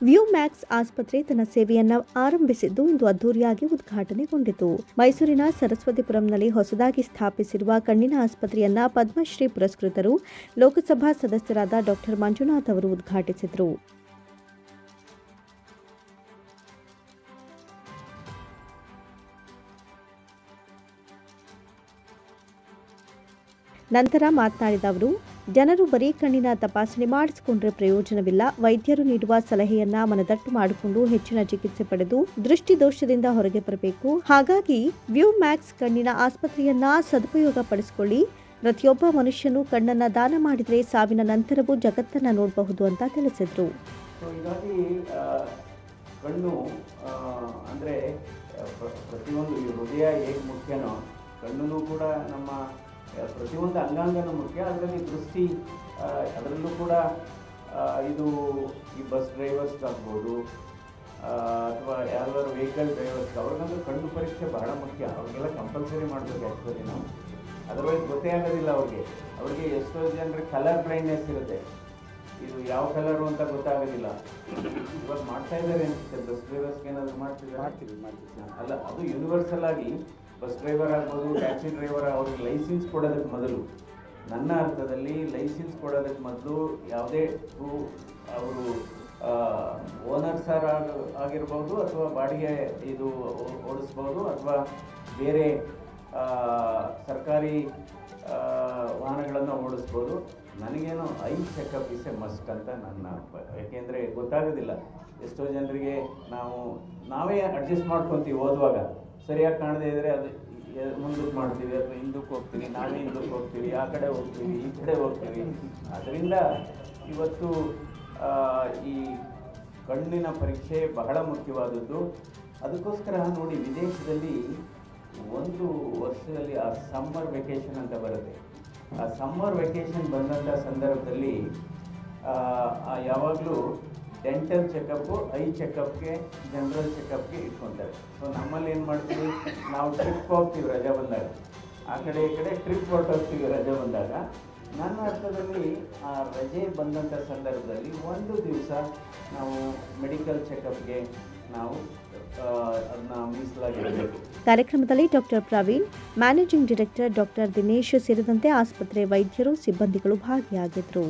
View Max ಆಸ್ಪತ್ರೆ ತನ್ನ ಸೇವೆಯನ್ನು ಆರಂಭಿಸಿದ್ದು ಇಂದು ಅದ್ದೂರಿಯಾಗಿ ಉದ್ಘಾಟನೆಗೊಂಡಿತು. ಮೈಸೂರಿನ ಸರಸ್ವತಿಪುರಂನಲ್ಲಿ ಹೊಸದಾಗಿ ಸ್ಥಾಪಿಸಿರುವ ಕಣ್ಣಿನ ಆಸ್ಪತ್ರೆಯನ್ನ ಪದ್ಮಶ್ರೀ ಪುರಸ್ಕೃತರು ಲೋಕಸಭಾ ಸದಸ್ಯರಾದ ಡಾ ಮಂಜುನಾಥ್ ಅವರು ಉದ್ಘಾಟಿಸಿದರು. ನಂತರ ಮಾತನಾಡಿದ ಅವರು, ಜನರು ಬರೀ ಕಣ್ಣಿನ ತಪಾಸಣೆ ಮಾಡಿಸಿಕೊಂಡ್ರೆ ಪ್ರಯೋಜನವಿಲ್ಲ. ವೈದ್ಯರು ನೀಡುವ ಸಲಹೆಯನ್ನ ಮನದಟ್ಟು ಮಾಡಿಕೊಂಡು ಹೆಚ್ಚಿನ ಚಿಕಿತ್ಸೆ ಪಡೆದು ದೃಷ್ಟಿದೋಷದಿಂದ ಹೊರಗೆ ಬರಬೇಕು. ಹಾಗಾಗಿ ವ್ಯೂ ಮ್ಯಾಕ್ಸ್ ಕಣ್ಣಿನ ಆಸ್ಪತ್ರೆಯನ್ನ ಸದುಪಯೋಗ ಪಡಿಸಿಕೊಳ್ಳಿ. ಪ್ರತಿಯೊಬ್ಬ ಮನುಷ್ಯನು ಕಣ್ಣನ್ನ ದಾನ ಮಾಡಿದರೆ ಸಾವಿನ ನಂತರವೂ ಜಗತ್ತನ್ನ ನೋಡಬಹುದು ಅಂತ ತಿಳಿಸಿದ್ರು. ಕಣ್ಣು ಅಂದರೆ ಪ್ರತಿಯೊಂದು ಹೃದಯ ಹೇಗೆ ಮುಖ್ಯನೋ ಕಣ್ಣು ಕೂಡ ನಮ್ಮ ಪ್ರತಿಯೊಂದು ಅಂಗಾಂಗನೂ ಮುಖ್ಯ. ಅದರಲ್ಲಿ ದೃಷ್ಟಿ, ಅದರಲ್ಲೂ ಕೂಡ ಇದು ಈ ಬಸ್ ಡ್ರೈವರ್ಸ್ ಆಗ್ಬೋದು ಅಥವಾ ಯಾವ್ದಾದ್ರು ವೆಹಿಕಲ್ ಡ್ರೈವರ್ಸ್ ಅವ್ರಿಗಂತೂ ಕಣ್ಣು ಪರೀಕ್ಷೆ ಬಹಳ ಮುಖ್ಯ. ಅವ್ರಿಗೆಲ್ಲ ಕಂಪಲ್ಸರಿ ಮಾಡಬೇಕು ಆ್ಯಕ್ಚುಲಿ ನಾವು. ಅದರ್ವೈಸ್ ಗೊತ್ತೇ ಆಗೋದಿಲ್ಲ ಅವ್ರಿಗೆ ಎಷ್ಟೋ ಜನರಿಗೆ ಕಲರ್ ಬ್ಲೈಂಡ್ನೆಸ್ ಇರುತ್ತೆ. ಇದು ಯಾವ ಕಲರು ಅಂತ ಗೊತ್ತಾಗೋದಿಲ್ಲ. ಇವಾಗ ಮಾಡ್ತಾ ಇದ್ದಾರೆ ಅನಿಸುತ್ತೆ, ಬಸ್ ಡ್ರೈವರ್ಸ್ಗೆ ಏನಾದರೂ ಮಾಡ್ತೀವಿ ಅಲ್ಲ, ಅದು ಯೂನಿವರ್ಸಲ್ ಆಗಿ ಬಸ್ ಡ್ರೈವರ್ ಆಗ್ಬೋದು, ಟ್ಯಾಕ್ಸಿ ಡ್ರೈವರ್, ಅವ್ರಿಗೆ ಲೈಸೆನ್ಸ್ ಕೊಡೋದಕ್ಕೆ ಮೊದಲು, ನನ್ನ ಅರ್ಥದಲ್ಲಿ ಲೈಸೆನ್ಸ್ ಕೊಡೋದಕ್ಕೆ ಮೊದಲು ಯಾವುದೇ ಅವರು ಓನರ್ಸ್ ಆಗಿರ್ಬೋದು ಅಥವಾ ಬಾಡಿಗೆ ಇದು ಓಡಿಸ್ಬೋದು ಅಥವಾ ಬೇರೆ ಸರ್ಕಾರಿ ವಾಹನಗಳನ್ನು ಓಡಿಸ್ಬೋದು. ನನಗೇನು I checkup is A must ಅಂತ ನನ್ನ, ಯಾಕೆಂದರೆ ಗೊತ್ತಾಗೋದಿಲ್ಲ ಎಷ್ಟೋ ಜನರಿಗೆ. ನಾವೇ ಅಡ್ಜಸ್ಟ್ ಮಾಡ್ಕೊತೀವಿ ಓದುವಾಗ, ಸರಿಯಾಗಿ ಕಾಣದೇ ಇದ್ದರೆ ಅದು ಮುಂದಕ್ಕೆ ಮಾಡ್ತೀವಿ ಅಥವಾ ಹಿಂದಕ್ಕೆ ಹೋಗ್ತೀವಿ, ನಾವೇ ಹಿಂದಕ್ಕೆ ಹೋಗ್ತೀವಿ, ಆ ಕಡೆ ಹೋಗ್ತೀವಿ, ಈ ಕಡೆ ಹೋಗ್ತೀವಿ. ಅದರಿಂದ ಇವತ್ತು ಈ ಕಣ್ಣಿನ ಪರೀಕ್ಷೆ ಬಹಳ ಮುಖ್ಯವಾದದ್ದು. ಅದಕ್ಕೋಸ್ಕರ ನೋಡಿ, ವಿದೇಶದಲ್ಲಿ ಒಂದು ವರ್ಷದಲ್ಲಿ ಆ ಸಮ್ಮರ್ ವೆಕೇಷನ್ ಅಂತ ಬರುತ್ತೆ. ಆ ಸಮ್ಮರ್ ವೆಕೇಷನ್ ಬಂದಂಥ ಸಂದರ್ಭದಲ್ಲಿ ಯಾವಾಗಲೂ ಡೆಂಟಲ್ ಚೆಕಪ್ಪು, ಐ ಚೆಕಪ್ಗೆ, ಜನರಲ್ ಚೆಕಪ್ಗೆ ಇಟ್ಕೊತಾರೆ. ಸೊ ನಮ್ಮಲ್ಲಿ ಏನು ಮಾಡ್ತೀವಿ, ನಾವು ಟ್ರಿಪ್ ಹೋಗ್ತೀವಿ ರಜೆ ಬಂದಾಗ, ಆ ಕಡೆ ಈ ಕಡೆ ಟ್ರಿಪ್ ಹೊರಟೋಗ್ತೀವಿ ರಜೆ ಬಂದಾಗ. ನನ್ನ ಅರ್ಥದಲ್ಲಿ ಆ ರಜೆ ಬಂದಂಥ ಸಂದರ್ಭದಲ್ಲಿ ಒಂದು ದಿವಸ ನಾವು ಮೆಡಿಕಲ್ ಚೆಕಪ್ಗೆ ನಾವು ಅದನ್ನ ಮೀಸಲಾಗಿರಬೇಕು. ಕಾರ್ಯಕ್ರಮದಲ್ಲಿ doctor Praveen, managing director doctor Dinesh ಸೇರಿದಂತೆ ಆಸ್ಪತ್ರೆ ವೈದ್ಯರು, ಸಿಬ್ಬಂದಿಗಳು ಭಾಗಿಯಾಗಿದ್ದರು.